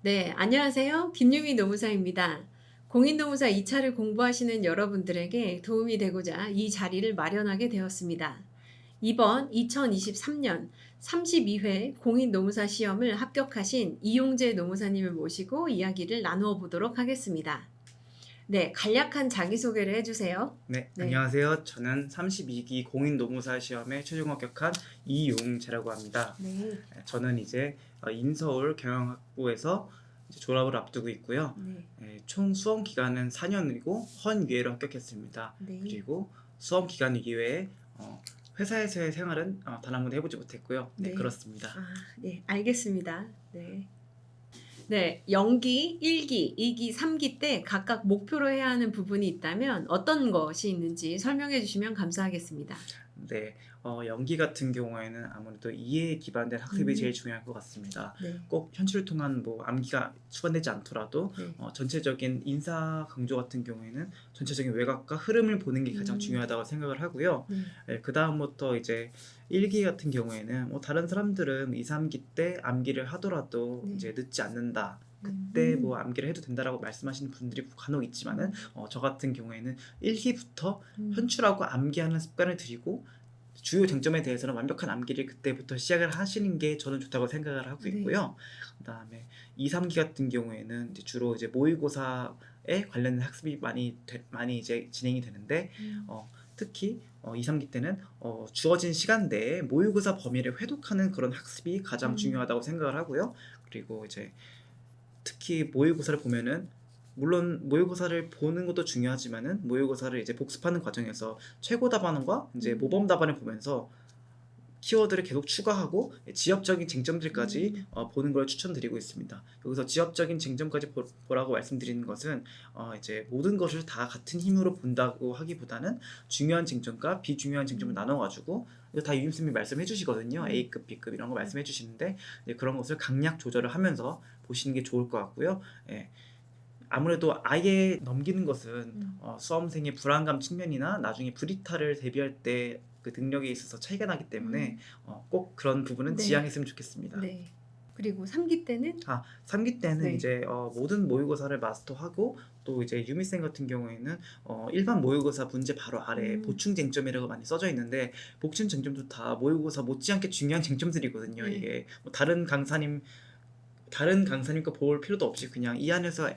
네, 안녕하세요. 김유미 노무사입니다. 공인노무사 2차를 공부하시는 여러분들에게 도움이 되고자 이 자리를 마련하게 되었습니다. 이번 2023년 32회 공인노무사 시험을 합격하신 이용재 노무사님을 모시고 이야기를 나누어 보도록 하겠습니다. 네, 간략한 자기소개를 해주세요. 네, 네, 안녕하세요. 저는 32기 공인노무사 시험에 최종 합격한 이용재라고 합니다. 네, 저는 이제 인서울 경영학부에서 이제 졸업을 앞두고 있고요. 네, 총 수험 기간은 4년이고 헌유예로 합격했습니다. 네. 그리고 수험 기간 이외에 회사에서의 생활은 단 한 번도 해보지 못했고요. 네, 네. 그렇습니다. 네, 알겠습니다. 네. 네, 연기 1기, 2기, 3기 때 각각 목표로 해야 하는 부분이 있다면 어떤 것이 있는지 설명해 주시면 감사하겠습니다. 네, 연기 같은 경우에는 아무래도 이해에 기반된 학습이 제일 중요할 것 같습니다. 네, 꼭 현실을 통한 뭐 암기가 수반되지 않더라도 네, 전체적인 인사 강조 같은 경우에는 전체적인 외곽과 흐름을 보는 게 가장 중요하다고 생각을 하고요. 네, 그 다음부터 이제 일기 같은 경우에는 뭐 다른 사람들은 2, 3기 때 암기를 하더라도 네. 이제 늦지 않는다. 그때 뭐 암기를 해도 된다라고 말씀하시는 분들이 간혹 있지만은 저 같은 경우에는 1기부터 현출하고 암기하는 습관을 들이고 주요 쟁점에 대해서는 완벽한 암기를 그때부터 시작을 하시는 게 저는 좋다고 생각을 하고 네. 있고요. 그다음에 2, 3기 같은 경우에는 이제 주로 이제 모의고사에 관련된 학습이 많이 이제 진행이 되는데 특히 2, 3기 때는 주어진 시간 내에 모의고사 범위를 회독하는 그런 학습이 가장 중요하다고 생각을 하고요. 그리고 이제 특히 모의고사를 보면은 물론 모의고사를 보는 것도 중요하지만은 모의고사를 이제 복습하는 과정에서 최고 답안과 이제 모범 답안을 보면서 키워드를 계속 추가하고 지역적인 쟁점들까지 보는 걸 추천드리고 있습니다. 여기서 지역적인 쟁점까지 보라고 말씀드리는 것은 이제 모든 것을 다 같은 힘으로 본다고 하기보다는 중요한 쟁점과 비중요한 쟁점을 나눠가지고 이거 다 유임쌤이 말씀해 주시거든요. A급, B급 이런 거 말씀해 주시는데 그런 것을 강약 조절을 하면서 보시는 게 좋을 것 같고요. 예. 아무래도 아예 넘기는 것은 수험생의 불안감 측면이나 나중에 브리타를 대비할 때 그 능력에 있어서 차이가 나기 때문에 꼭 그런 부분은 네. 지양했으면 좋겠습니다. 네. 그리고 3기 때는 3기 때는 네. 이제 모든 모의고사를 마스터하고 또 이제 유미쌤 같은 경우에는 일반 모의고사 문제 바로 아래 보충 쟁점이라고 많이 써져 있는데 보충 쟁점도 다 모의고사 못지않게 중요한 쟁점들이거든요. 네. 이게 뭐 다른 강사님과 볼 필요도 없이 그냥 이 안에서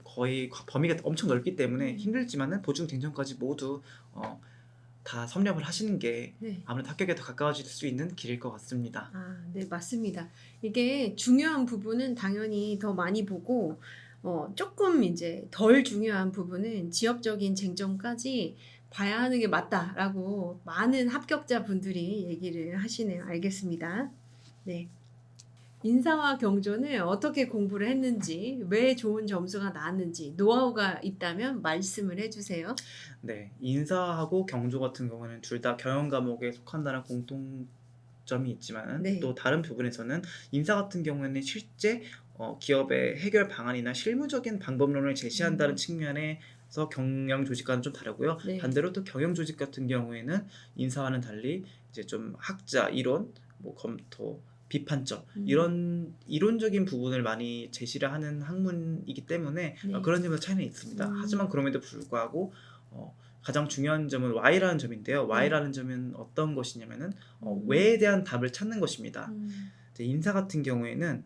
거의 범위가 엄청 넓기 때문에 힘들지만은 보충 쟁점까지 모두 다 섭렵을 하시는 게 네. 아무래도 합격에 더 가까워질 수 있는 길일 것 같습니다. 네, 맞습니다. 이게 중요한 부분은 당연히 더 많이 보고, 조금 이제 덜 중요한 부분은 지역적인 쟁점까지 봐야 하는 게 맞다라고 많은 합격자 분들이 얘기를 하시네요. 알겠습니다. 네. 인사와 경조는 어떻게 공부를 했는지, 왜 좋은 점수가 나왔는지, 노하우가 있다면 말씀을 해주세요. 네, 인사하고 경조 같은 경우는 둘 다 경영 과목에 속한다는 공통점이 있지만 네. 또 다른 부분에서는 인사 같은 경우에는 실제 기업의 해결 방안이나 실무적인 방법론을 제시한다는 측면에서 경영 조직과는 좀 다르고요. 네. 반대로 또 경영 조직 같은 경우에는 인사와는 달리 이제 좀 학자, 이론, 뭐 검토, 비판점 이런 이론적인 부분을 많이 제시를 하는 학문이기 때문에 네. 그런 점에서 차이는 있습니다. 하지만 그럼에도 불구하고 가장 중요한 점은 Y라는 점인데요. Y라는 점은 어떤 것이냐면은 왜에 대한 답을 찾는 것입니다. 이제 인사 같은 경우에는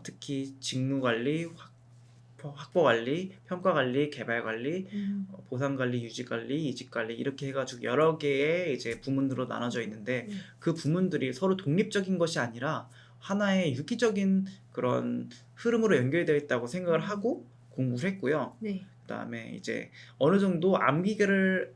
특히 직무관리, 확보관리, 평가관리, 개발관리, 보상관리, 유지관리, 이직관리 이렇게 해가지고 여러 개의 이제 부문으로 나눠져 있는데 그 부문들이 서로 독립적인 것이 아니라 하나의 유기적인 그런 흐름으로 연결되어 있다고 생각을 하고 공부를 했고요. 네. 그다음에 이제 어느 정도 암기를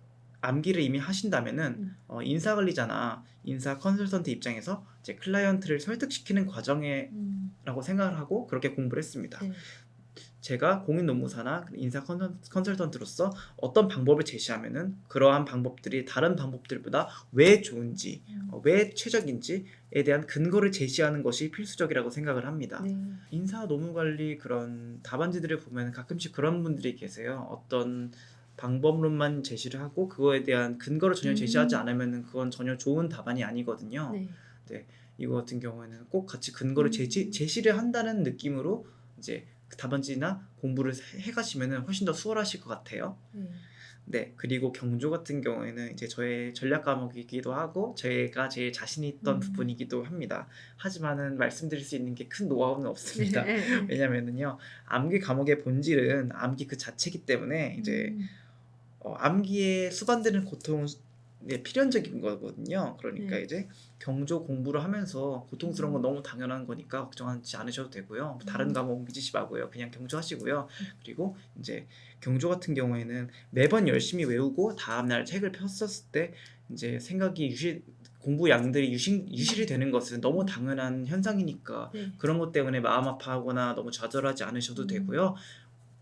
이미 하신다면은 인사관리자나 인사 컨설턴트 입장에서 이제 클라이언트를 설득시키는 과정이라고 생각을 하고 그렇게 공부를 했습니다. 네. 제가 공인노무사나 인사 컨설턴트로서 어떤 방법을 제시하면은 그러한 방법들이 다른 방법들보다 왜 좋은지, 왜 최적인지에 대한 근거를 제시하는 것이 필수적이라고 생각을 합니다. 네. 인사 노무관리 그런 답안지들을 보면 가끔씩 그런 분들이 계세요. 어떤 방법론만 제시를 하고 그거에 대한 근거를 전혀 제시하지 않으면 그건 전혀 좋은 답안이 아니거든요. 네. 네, 이거 같은 경우에는 꼭 같이 근거를 제시를 한다는 느낌으로 이제 답안지나 공부를 해가시면은 훨씬 더 수월하실 것 같아요. 네, 그리고 경조 같은 경우에는 이제 저의 전략 과목이기도 하고 제가 제일 자신 있던 부분이기도 합니다. 하지만은 말씀드릴 수 있는 게 큰 노하우는 없습니다. 왜냐면은요, 암기 과목의 본질은 암기 그 자체이기 때문에 이제 암기에 수반되는 고통은 필연적인 거거든요. 그러니까 네. 이제 경조 공부를 하면서 고통스러운 건 너무 당연한 거니까 걱정하지 않으셔도 되고요. 다른 과목 옮기지 마고요. 그냥 경조 하시고요. 그리고 이제 경조 같은 경우에는 매번 열심히 외우고 다음날 책을 폈었을 때 이제 생각이 공부 양들이 유실이 되는 것은 너무 당연한 현상이니까 네. 그런 것 때문에 마음 아파하거나 너무 좌절하지 않으셔도 되고요.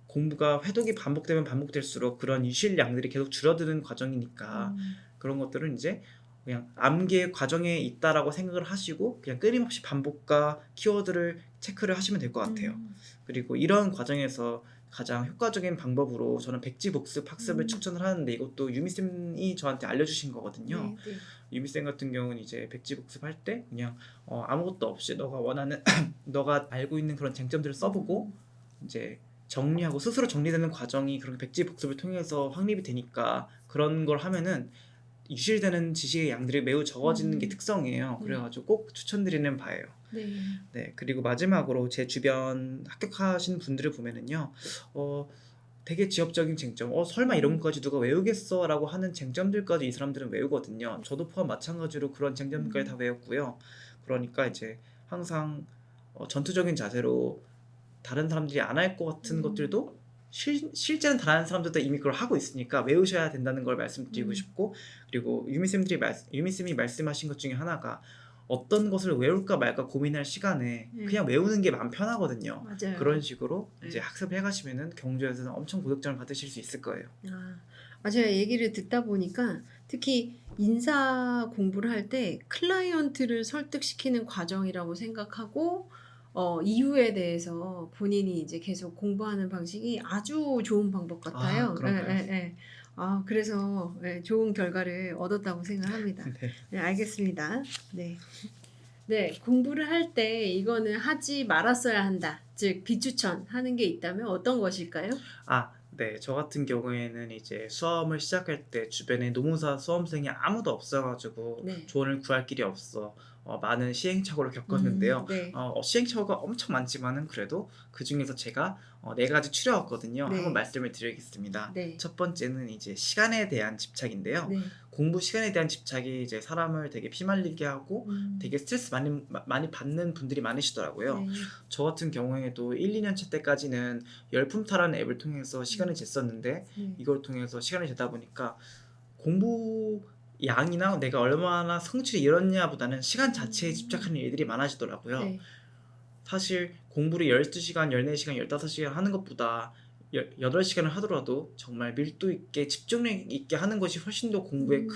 공부가 회독이 반복되면 반복될수록 그런 유실량들이 계속 줄어드는 과정이니까 그런 것들은 이제 그냥 암기의 과정에 있다라고 생각을 하시고 그냥 끊임없이 반복과 키워드를 체크를 하시면 될 것 같아요. 그리고 이런 과정에서 가장 효과적인 방법으로 저는 백지복습 학습을 추천을 하는데 이것도 유미쌤이 저한테 알려주신 거거든요. 네. 유미쌤 같은 경우는 이제 백지복습 할 때 그냥 아무것도 없이 너가 원하는 너가 알고 있는 그런 쟁점들을 써보고 이제 정리하고 스스로 정리되는 과정이 그렇게 백지복습을 통해서 확립이 되니까 그런 걸 하면은 유실되는 지식의 양들이 매우 적어지는 게 특성이에요. 네. 그래가지고 꼭 추천드리는 바예요. 네, 그리고 마지막으로 제 주변 합격하신 분들을 보면은요, 되게 지엽적인 쟁점, 설마 이런 것까지 누가 외우겠어? 라고 하는 쟁점들까지 이 사람들은 외우거든요. 저도 포함 마찬가지로 그런 쟁점들까지 다 외웠고요. 그러니까 이제 항상 전투적인 자세로 다른 사람들이 안 할 것 같은 것들도 실제는 다른 사람들도 이미 그걸 하고 있으니까 외우셔야 된다는 걸 말씀드리고 싶고, 그리고 유미쌤이 말씀하신 것 중에 하나가 어떤 것을 외울까 말까 고민할 시간에 그냥 외우는 게 마음 편하거든요. 맞아요. 그런 식으로 이제 학습을 해가시면은 경주에서는 엄청 고득점을 받으실 수 있을 거예요. 맞아요. 얘기를 듣다 보니까 특히 인사 공부를 할 때 클라이언트를 설득시키는 과정이라고 생각하고 이유에 대해서 본인이 이제 계속 공부하는 방식이 아주 좋은 방법 같아요. 그런가요? 그래서 좋은 결과를 얻었다고 생각합니다. 네. 네, 알겠습니다. 네. 네, 공부를 할 때 이거는 하지 말았어야 한다. 즉, 비추천하는 게 있다면 어떤 것일까요? 네. 저 같은 경우에는 이제 수험을 시작할 때 주변에 노무사 수험생이 아무도 없어가지고 네. 조언을 구할 길이 없어 많은 시행착오를 겪었는데요. 네. 시행착오가 엄청 많지만은 그래도 그 중에서 제가 4가지 추려왔거든요. 네. 한번 말씀을 드리겠습니다. 네. 첫 번째는 이제 시간에 대한 집착인데요. 네. 공부 시간에 대한 집착이 이제 사람을 되게 피말리게 하고 되게 스트레스 많이 받는 분들이 많으시더라고요. 네. 저 같은 경우에도 1, 2년차 때까지는 열품타라는 앱을 통해서 시간을 쟀었는데 네. 이걸 통해서 시간을 재다 보니까 공부 양이나 내가 얼마나 성취를 이뤘냐보다는 시간 자체에 집착하는 일들이 많아지더라고요. 네. 사실 공부를 12시간, 14시간, 15시간 하는 것보다 8시간을 하더라도 정말 밀도 있게 집중력 있게 하는 것이 훨씬 더 공부에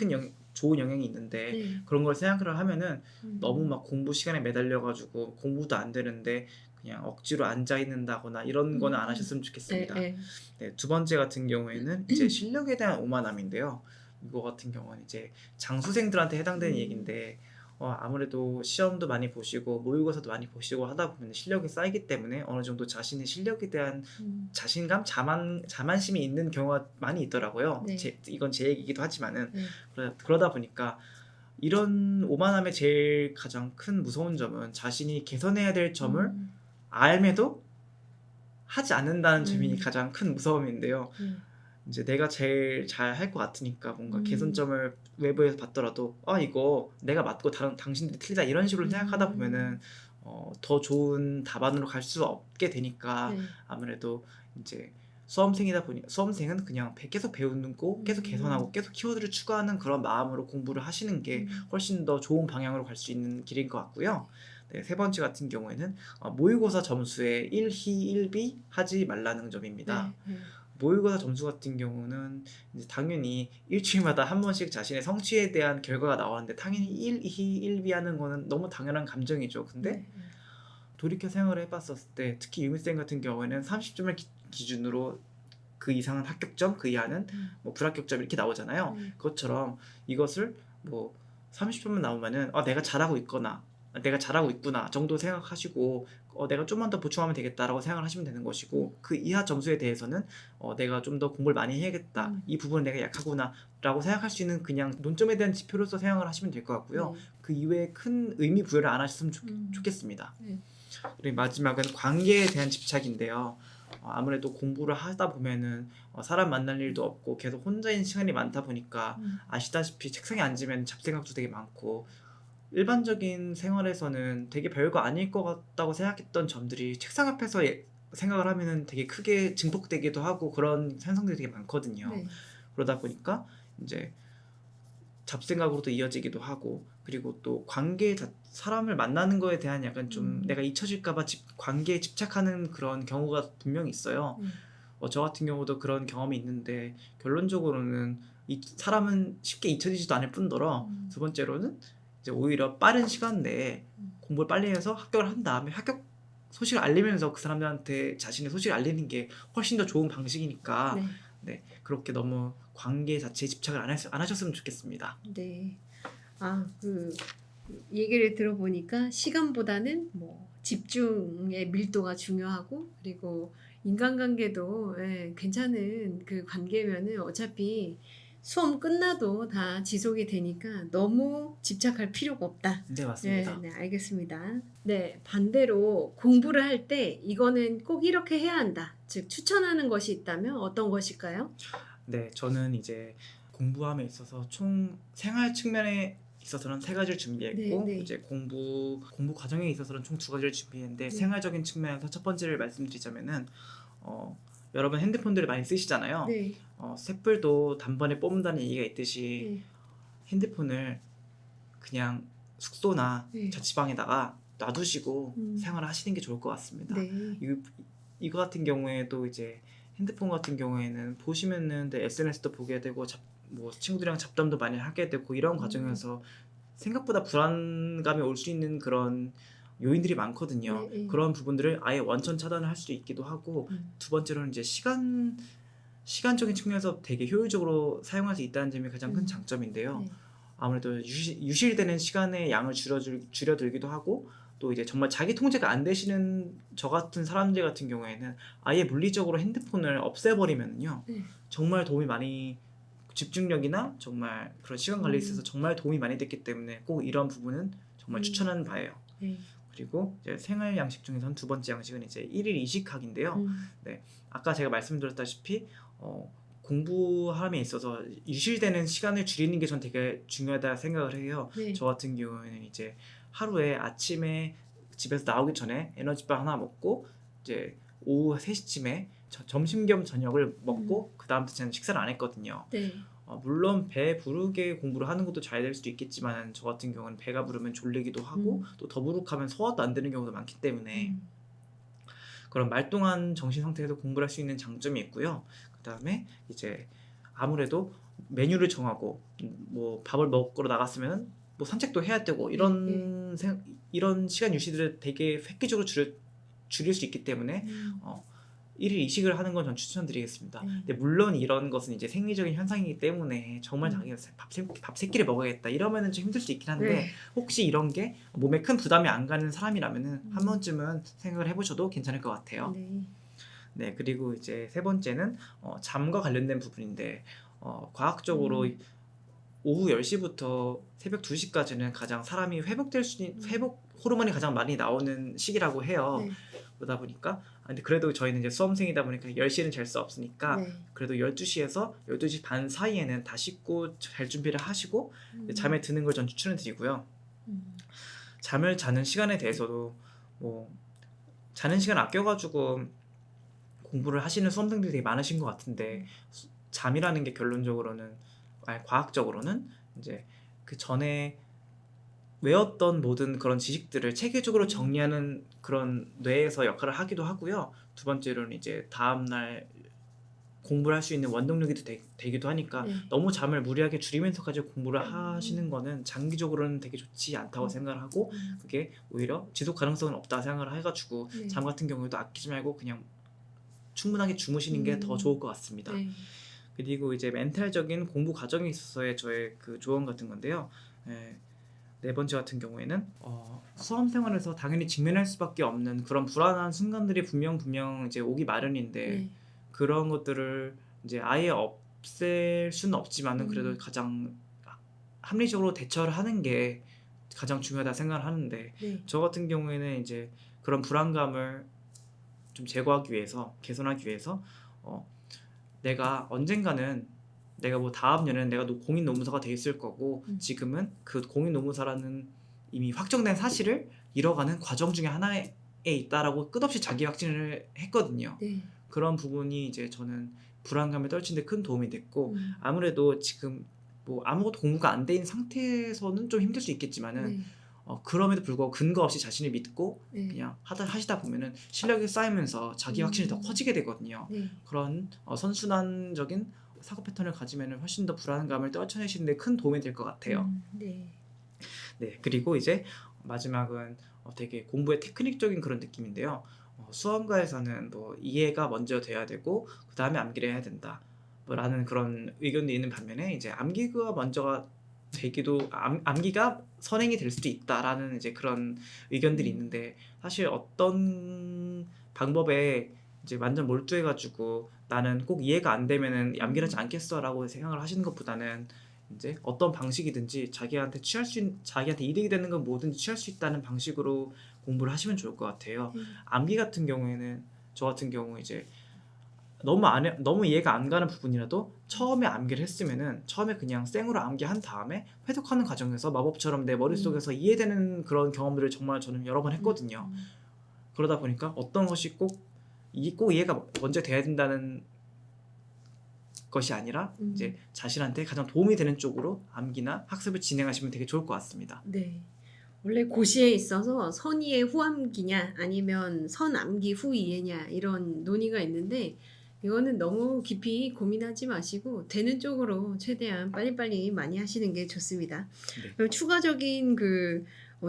좋은 영향이 있는데 네. 그런 걸 생각을 하면은 너무 막 공부 시간에 매달려가지고 공부도 안 되는데 그냥 억지로 앉아 있는다거나 이런 거는 안 하셨으면 좋겠습니다. 네. 네, 두 번째 같은 경우에는 이제 실력에 대한 오만함인데요. 이거 같은 경우는 이제 장수생들한테 해당되는 얘기인데 아무래도 시험도 많이 보시고 모의고사도 많이 보시고 하다 보면 실력이 쌓이기 때문에 어느 정도 자신의 실력에 대한 자신감, 자만심이 있는 경우가 많이 있더라고요. 네. 이건 제 얘기이기도 하지만은 네. 그러다 보니까 이런 오만함의 제일 가장 큰 무서운 점은 자신이 개선해야 될 점을 알매도 하지 않는다는 점이 가장 큰 무서움인데요. 이제 내가 제일 잘 할 것 같으니까 뭔가 개선점을 외부에서 봤더라도 이거 내가 맞고 당신들이 틀리다 이런 식으로 생각하다 보면은 더 좋은 답안으로 갈 수 없게 되니까 아무래도 이제 수험생은 그냥 계속 배우는 거 계속 개선하고 계속 키워드를 추가하는 그런 마음으로 공부를 하시는 게 훨씬 더 좋은 방향으로 갈 수 있는 길인 것 같고요. 네, 세 번째 같은 경우에는 모의고사 점수에 1희 1비 하지 말라는 점입니다. 모의고사 점수 같은 경우는 이제 당연히 일주일마다 한 번씩 자신의 성취에 대한 결과가 나오는데 당연히 1희 1비 하는 거는 너무 당연한 감정이죠. 근데 돌이켜 생각을 해봤었을 때 특히 유미쌤 같은 경우에는 30점을 기준으로 그 이상은 합격점, 그 이하는 뭐 불합격점 이렇게 나오잖아요. 그것처럼 이것을 뭐 30점만 나오면은 내가 잘하고 있거나 내가 잘하고 있구나 정도 생각하시고 내가 좀만 더 보충하면 되겠다라고 생각을 하시면 되는 것이고 그 이하 점수에 대해서는 내가 좀 더 공부를 많이 해야겠다 이 부분은 내가 약하구나 라고 생각할 수 있는 그냥 논점에 대한 지표로서 생각을 하시면 될 것 같고요. 네. 그 이외에 큰 의미 부여를 안 하셨으면 좋겠습니다. 그리고 마지막은 관계에 대한 집착인데요. 아무래도 공부를 하다 보면은 사람 만날 일도 없고 계속 혼자인 시간이 많다 보니까 아시다시피 책상에 앉으면 잡생각도 되게 많고 일반적인 생활에서는 되게 별거 아닐 것 같다고 생각했던 점들이 책상 앞에서 생각을 하면은 되게 크게 증폭되기도 하고 그런 현상들이 되게 많거든요. 네. 그러다 보니까 이제 잡생각으로도 이어지기도 하고 그리고 또 사람을 만나는 거에 대한 약간 좀 내가 잊혀질까봐 관계에 집착하는 그런 경우가 분명히 있어요. 저 같은 경우도 그런 경험이 있는데 결론적으로는 사람은 쉽게 잊혀지지도 않을 뿐더러 두 번째로는 이제 오히려 빠른 시간 내에 공부를 빨리 해서 합격을 한 다음에 합격 소식을 알리면서 그 사람들한테 자신의 소식을 알리는 게 훨씬 더 좋은 방식이니까 네. 네, 그렇게 너무 관계 자체에 집착을 안 하셨으면 좋겠습니다. 네. 얘기를 들어보니까 시간보다는 뭐 집중의 밀도가 중요하고 그리고 인간관계도 괜찮은 그 관계면은 어차피 수험 끝나도 다 지속이 되니까 너무 집착할 필요가 없다. 네, 맞습니다. 네, 알겠습니다. 네, 반대로 공부를 할 때 이거는 꼭 이렇게 해야 한다. 즉 추천하는 것이 있다면 어떤 것일까요? 네, 저는 이제 공부함에 있어서 총 생활 측면에 있어서는 3가지를 준비했고 네. 이제 공부 과정에 있어서는 총 2가지를 준비했는데 네. 생활적인 측면에서 첫 번째를 말씀드리자면은 여러분 핸드폰들을 많이 쓰시잖아요. 네. 쇳불도 단번에 뽑는다는 얘기가 있듯이 네. 핸드폰을 그냥 숙소나 네. 자취방에다가 놔두시고 생활을 하시는 게 좋을 것 같습니다. 네. 이거 같은 경우에도 이제 핸드폰 같은 경우에는 보시면은 SNS도 보게 되고 뭐 친구들이랑 잡담도 많이 하게 되고 이런 과정에서 생각보다 불안감이 올 수 있는 그런 요인들이 많거든요. 네. 그런 부분들을 아예 원천 차단을 할 수도 있기도 하고 두 번째로는 이제 시간적인 측면에서 되게 효율적으로 사용할 수 있다는 점이 가장 큰 장점인데요. 네. 아무래도 유실되는 시간의 양을 줄여들기도 하고 또 이제 정말 자기 통제가 안 되시는 저 같은 사람들 같은 경우에는 아예 물리적으로 핸드폰을 없애버리면요 네. 정말 도움이 많이 집중력이나 정말 그런 시간 관리에 있어서 정말 도움이 많이 됐기 때문에 꼭 이런 부분은 정말 추천하는 바예요. 네. 그리고 이제 생활 양식 중에서는 두 번째 양식은 이제 1일 이식학인데요. 아까 제가 말씀드렸다시피 공부함에 있어서 유실되는 시간을 줄이는 게 전 되게 중요하다 생각을 해요. 네. 저 같은 경우에는 이제 하루에 아침에 집에서 나오기 전에 에너지바 하나 먹고 이제 오후 3시쯤에 점심 겸 저녁을 먹고 그 다음부터 저는 식사를 안 했거든요. 네. 물론 배 부르게 공부를 하는 것도 잘 될 수도 있겠지만 저 같은 경우는 배가 부르면 졸리기도 하고 또 더부룩하면 소화도 안 되는 경우도 많기 때문에 그런 말똥한 정신 상태에서 공부를 할 수 있는 장점이 있고요. 그 다음에 이제 아무래도 메뉴를 정하고 뭐 밥을 먹으러 나갔으면 뭐 산책도 해야 되고 이런 시간 유시들을 되게 획기적으로 줄일 수 있기 때문에 1일 이식을 하는 건 전 추천드리겠습니다. 근데 물론 이런 것은 이제 생리적인 현상이기 때문에 정말 자기가 밥 3끼를 먹어야겠다 이러면은 좀 힘들 수 있긴 한데 혹시 이런 게 몸에 큰 부담이 안 가는 사람이라면은 한 번쯤은 생각을 해보셔도 괜찮을 것 같아요. 네, 그리고 이제 세 번째는 잠과 관련된 부분인데 과학적으로 오후 10시부터 새벽 2시까지는 가장 사람이 회복 호르몬이 가장 많이 나오는 시기라고 해요. 그러다 보니까 근데 그래도 저희는 이제 수험생이다 보니까 10시에는 잘 수 없으니까 그래도 12시에서 12시 반 사이에는 다 씻고 잘 준비를 하시고 잠에 드는 걸 전 추천을 드리고요. 잠을 자는 시간에 대해서도 뭐 자는 시간 아껴가지고 공부를 하시는 수험생들이 되게 많으신 것 같은데 잠이라는 게 결론적으로는 과학적으로는 이제 그 전에 외웠던 모든 그런 지식들을 체계적으로 정리하는 그런 뇌에서 역할을 하기도 하고요. 두 번째로는 이제 다음날 공부를 할 수 있는 원동력이 되기도 하니까 너무 잠을 무리하게 줄이면서까지 공부를 하시는 거는 장기적으로는 되게 좋지 않다고 생각을 하고 그게 오히려 지속 가능성은 없다 생각을 해가지고 잠 같은 경우에도 아끼지 말고 그냥 충분하게 주무시는 게 더 좋을 것 같습니다. 그리고 이제 멘탈적인 공부 과정에 있어서의 저의 그 조언 같은 건데요. 네 번째 같은 경우에는 수험 생활에서 당연히 직면할 수밖에 없는 그런 불안한 순간들이 분명 이제 오기 마련인데 네. 그런 것들을 이제 아예 없앨 수는 없지만은 그래도 가장 합리적으로 대처를 하는 게 가장 중요하다 생각을 하는데 네. 저 같은 경우에는 이제 그런 불안감을 좀 제거하기 위해서 개선하기 위해서 내가 언젠가는 내가 뭐 다음 년에는 내가 공인 노무사가 돼 있을 거고 지금은 그 공인 노무사라는 이미 확정된 사실을 이뤄가는 과정 중에 하나에 있다라고 끝없이 자기 확신을 했거든요. 네. 그런 부분이 이제 저는 불안감을 떨치는 데 큰 도움이 됐고 음. 아무래도 지금 뭐 아무것도 공부가 안 돼 있는 상태에서는 좀 힘들 수 있겠지만은 네. 그럼에도 불구하고 근거 없이 자신을 믿고 네. 그냥 하시다 보면은 실력이 쌓이면서 자기 확신이 더 커지게 되거든요. 네. 그런 선순환적인 사고 패턴을 가지면은 훨씬 더 불안감을 떨쳐내시는 데 큰 도움이 될 것 같아요. 네. 네, 그리고 이제 마지막은 되게 공부의 테크닉적인 그런 느낌인데요. 수험가에서는 뭐 이해가 먼저 돼야 되고 그 다음에 암기를 해야 된다. 라는 그런 의견도 있는 반면에 이제 암기가 먼저가 되기도 암기가 선행이 될 수도 있다라는 이제 그런 의견들이 있는데 사실 어떤 방법에 이제 완전 몰두해가지고 나는 꼭 이해가 안 되면은 암기를 하지 않겠어라고 생각을 하시는 것보다는 이제 어떤 방식이든지 자기한테 이득이 되는 건 뭐든지 취할 수 있다는 방식으로 공부를 하시면 좋을 것 같아요. 암기 같은 경우에는 저 같은 경우 이제 너무 이해가 안 가는 부분이라도 처음에 암기를 했으면은 처음에 그냥 생으로 암기한 다음에 회독하는 과정에서 마법처럼 내 머릿속에서 이해되는 그런 경험들을 정말 저는 여러 번 했거든요. 그러다 보니까 어떤 것이 꼭 이해가 먼저 돼야 된다는 것이 아니라 이제 자신한테 가장 도움이 되는 쪽으로 암기나 학습을 진행하시면 되게 좋을 것 같습니다. 네. 원래 고시에 있어서 선이해 후암기냐 아니면 선암기 후이해냐 이런 논의가 있는데 이거는 너무 깊이 고민하지 마시고 되는 쪽으로 최대한 빨리빨리 많이 하시는 게 좋습니다. 네. 그럼 추가적인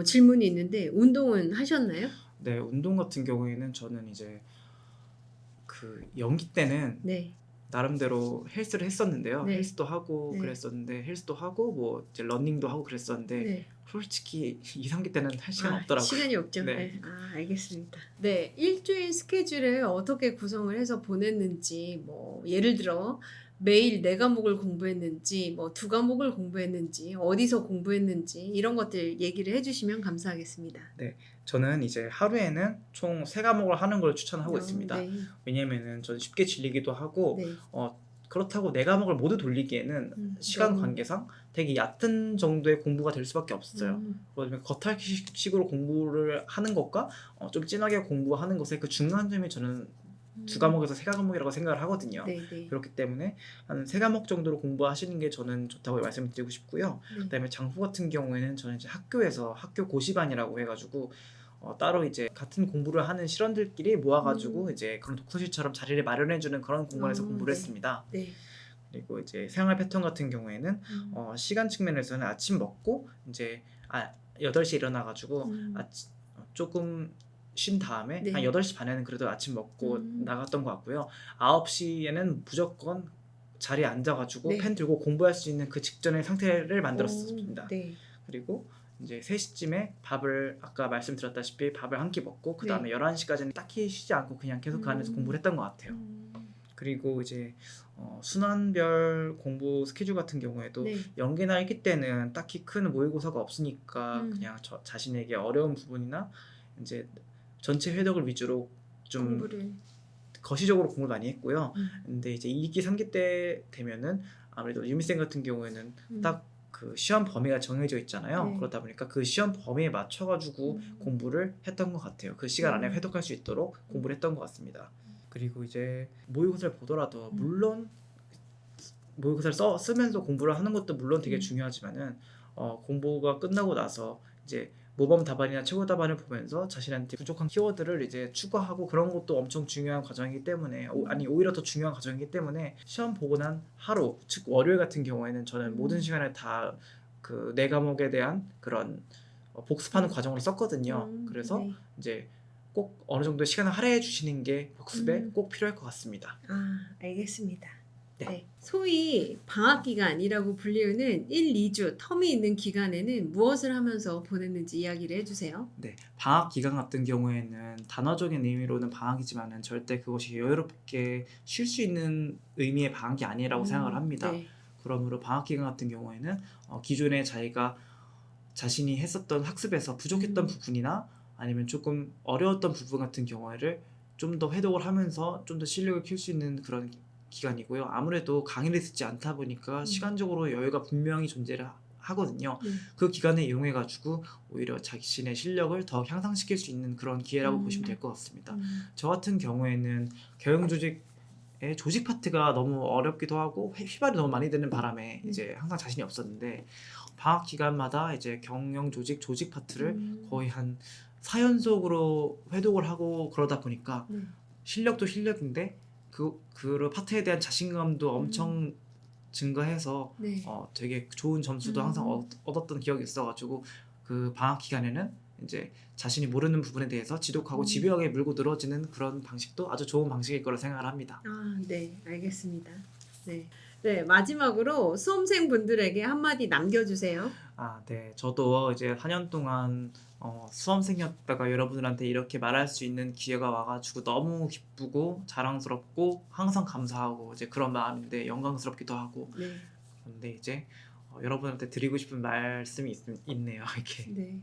질문이 있는데 운동은 하셨나요? 네, 운동 같은 경우에는 저는 이제 그 연기 때는 네. 나름대로 헬스를 했었는데요. 네. 헬스도 하고 네. 그랬었는데 헬스도 하고 뭐 이제 러닝도 하고 그랬었는데 네. 솔직히 2, 3기 때는 할 시간 없더라고요. 시간이 없죠. 네. 네. 알겠습니다. 네, 일주일 스케줄을 어떻게 구성을 해서 보냈는지, 뭐 예를 들어 매일 네 과목을 공부했는지, 뭐 두 과목을 공부했는지, 어디서 공부했는지 이런 것들 얘기를 해주시면 감사하겠습니다. 저는 이제 하루에는 총 3과목을 하는 걸 추천하고 있습니다. 네. 왜냐면은 저는 쉽게 질리기도 하고 네. 그렇다고 4과목을 모두 돌리기에는 시간 너무- 관계상 되게 얕은 정도의 공부가 될 수밖에 없어요. 그러면 겉핥기식으로 공부를 하는 것과 좀 진하게 공부하는 것의 그 중간 점이 저는 2과목에서 3과목이라고 생각을 하거든요. 네, 네. 그렇기 때문에 한 3과목 정도로 공부하시는 게 저는 좋다고 말씀을 드리고 싶고요. 네. 그다음에 장부 같은 경우에는 저는 이제 학교에서 학교 고시반이라고 해가지고 따로 이제 같은 공부를 하는 실원들끼리 모아가지고 이제 그런 독서실처럼 자리를 마련해주는 그런 공간에서 공부를 네. 했습니다. 네. 그리고 이제 생활 패턴 같은 경우에는 시간 측면에서는 아침 먹고 이제 8시에 일어나가지고 조금 쉰 다음에 네. 한 8시 반에는 그래도 아침 먹고 나갔던 것 같고요. 9시에는 무조건 자리에 앉아가지고 네. 펜 들고 공부할 수 있는 그 직전의 상태를 만들었습니다. 네. 그리고 이제 3시쯤에 밥을 아까 말씀드렸다시피 밥을 한 끼 먹고 그 다음에 11시까지는 딱히 쉬지 않고 그냥 계속 그 안에서 공부를 했던 것 같아요. 그리고 이제 순환별 공부 스케줄 같은 경우에도 네. 연기나 일기 때는 딱히 큰 모의고사가 없으니까 그냥 자신에게 어려운 부분이나 이제 전체 회독을 위주로 좀 공부를 거시적으로 공부를 많이 했고요. 근데 이제 2기, 3기 때 되면은 아무래도 유미쌤 같은 경우에는 딱 그 시험 범위가 정해져 있잖아요. 네. 그러다 보니까 그 시험 범위에 맞춰가지고 공부를 했던 것 같아요. 그 시간 안에 회독할 수 있도록 공부를 했던 것 같습니다. 그리고 이제 모의고사를 보더라도 물론 모의고사를 쓰면서 공부를 하는 것도 물론 되게 중요하지만은 공부가 끝나고 나서 이제 모범 답안이나 최고 답안을 보면서 자신한테 부족한 키워드를 이제 추가하고 그런 것도 엄청 중요한 과정이기 때문에 아니 오히려 더 중요한 과정이기 때문에 시험 보고 난 하루 즉 월요일 같은 경우에는 저는 모든 시간을 다 그 4과목에 대한 그런 복습하는 과정으로 썼거든요. 그래서 네. 이제 꼭 어느 정도 시간을 할애해 주시는 게 복습에 꼭 필요할 것 같습니다. 알겠습니다. 네. 네. 소위 방학 기간이라고 불리우는 1, 2주 텀이 있는 기간에는 무엇을 하면서 보냈는지 이야기를 해주세요. 네, 방학 기간 같은 경우에는 단어적인 의미로는 방학이지만은 절대 그것이 여유롭게 쉴 수 있는 의미의 방학이 아니라고 생각을 합니다. 네. 그러므로 방학 기간 같은 경우에는 기존에 자기가 자신이 했었던 학습에서 부족했던 부분이나 아니면 조금 어려웠던 부분 같은 경우를 좀 더 회독을 하면서 좀 더 실력을 키울 수 있는 그런 기간이고요. 아무래도 강의를 듣지 않다 보니까 시간적으로 여유가 분명히 존재를 하거든요. 네. 그 기간을 이용해 가지고 오히려 자신의 실력을 더 향상시킬 수 있는 그런 기회라고 보시면 될 것 같습니다. 저 같은 경우에는 경영조직의 조직 파트가 너무 어렵기도 하고 휘발이 너무 많이 되는 바람에 이제 항상 자신이 없었는데 방학 기간마다 이제 조직 파트를 거의 한 4연속으로 회독을 하고 그러다 보니까 네. 실력도 실력인데 그 파트에 대한 자신감도 엄청 증가해서 네. 되게 좋은 점수도 항상 얻었던 기억이 있어가지고 그 방학 기간에는 이제 자신이 모르는 부분에 대해서 지독하고 집요하게 물고 늘어지는 그런 방식도 아주 좋은 방식일 거라 생각을 합니다. 아, 네, 알겠습니다. 네. 네, 마지막으로 수험생 분들에게 한마디 남겨주세요. 아, 네. 저도 이제 4년 동안 수험생이었다가 여러분들한테 이렇게 말할 수 있는 기회가 와가지고 너무 기쁘고 자랑스럽고 항상 감사하고 이제 그런 마음인데 영광스럽기도 하고 네. 그런데 이제 여러분한테 드리고 싶은 말씀이 있네요. 이렇게 네.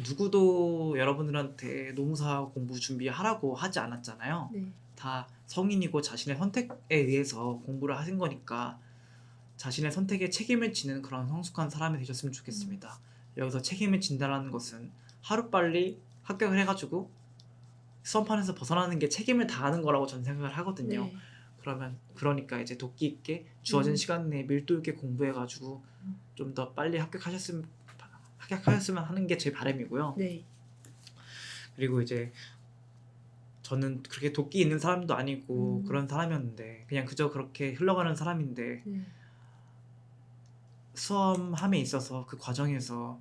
누구도 여러분들한테 노무사 공부 준비하라고 하지 않았잖아요. 네. 다 성인이고 자신의 선택에 의해서 공부를 하신 거니까 자신의 선택에 책임을 지는 그런 성숙한 사람이 되셨으면 좋겠습니다. 여기서 책임을 진다는 것은 하루빨리 합격을 해가지고 수험판에서 벗어나는 게 책임을 다하는 거라고 저는 생각을 하거든요. 네. 그러니까 이제 도끼 있게 주어진 시간 내에 밀도 있게 공부해가지고 좀 더 빨리 합격하셨으면 하는 게 제 바람이고요. 네. 그리고 이제 저는 그렇게 도끼 있는 사람도 아니고 그런 사람이었는데 그냥 그저 그렇게 흘러가는 사람인데 네. 수험함에 있어서 그 과정에서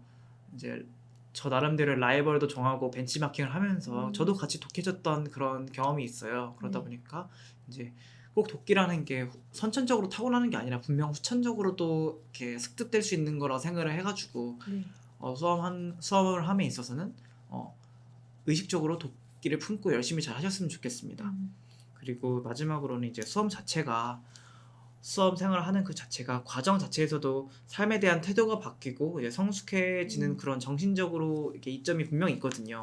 이제 저 나름대로 라이벌도 정하고 벤치마킹을 하면서 저도 같이 독해졌던 그런 경험이 있어요. 그러다 네. 보니까 이제 꼭 도끼라는 게 선천적으로 타고나는 게 아니라 분명 후천적으로도 이렇게 습득될 수 있는 거라고 생각을 해가지고 네. 수험을 함에 있어서는 의식적으로 도끼를 품고 열심히 잘 하셨으면 좋겠습니다. 그리고 마지막으로는 이제 수험 생활을 하는 그 자체가 과정 자체에서도 삶에 대한 태도가 바뀌고 이제 성숙해지는 그런 정신적으로 이렇게 이점이 분명히 있거든요.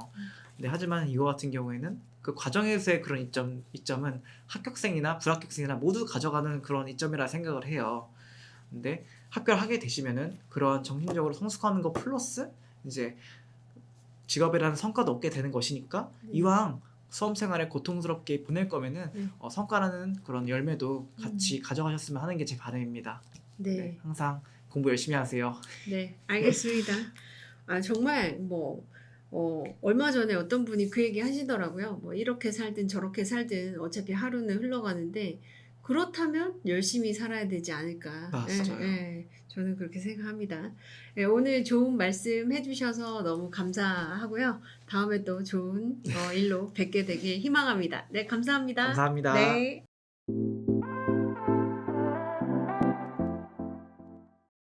근데 하지만 이거 같은 경우에는 그 과정에서의 그런 이점은 합격생이나 불합격생이나 모두 가져가는 그런 이점이라 생각을 해요. 근데 합격을 하게 되시면은 그런 정신적으로 성숙하는 거 플러스 이제 직업이라는 성과도 얻게 되는 것이니까 이왕 수험 생활을 고통스럽게 보낼 거면은 성과라는 그런 열매도 같이 가져가셨으면 하는 게 제 바람입니다. 네. 네, 항상 공부 열심히 하세요. 네, 알겠습니다. 아, 정말 얼마 전에 어떤 분이 그 얘기 하시더라고요. 뭐 이렇게 살든 저렇게 살든 어차피 하루는 흘러가는데 그렇다면 열심히 살아야 되지 않을까. 맞아요. 저는 그렇게 생각합니다. 오늘 좋은 말씀 해주셔서 너무 감사하고요. 다음에 또 좋은 일로 뵙게 되길 희망합니다. 네, 감사합니다. 감사합니다. 네.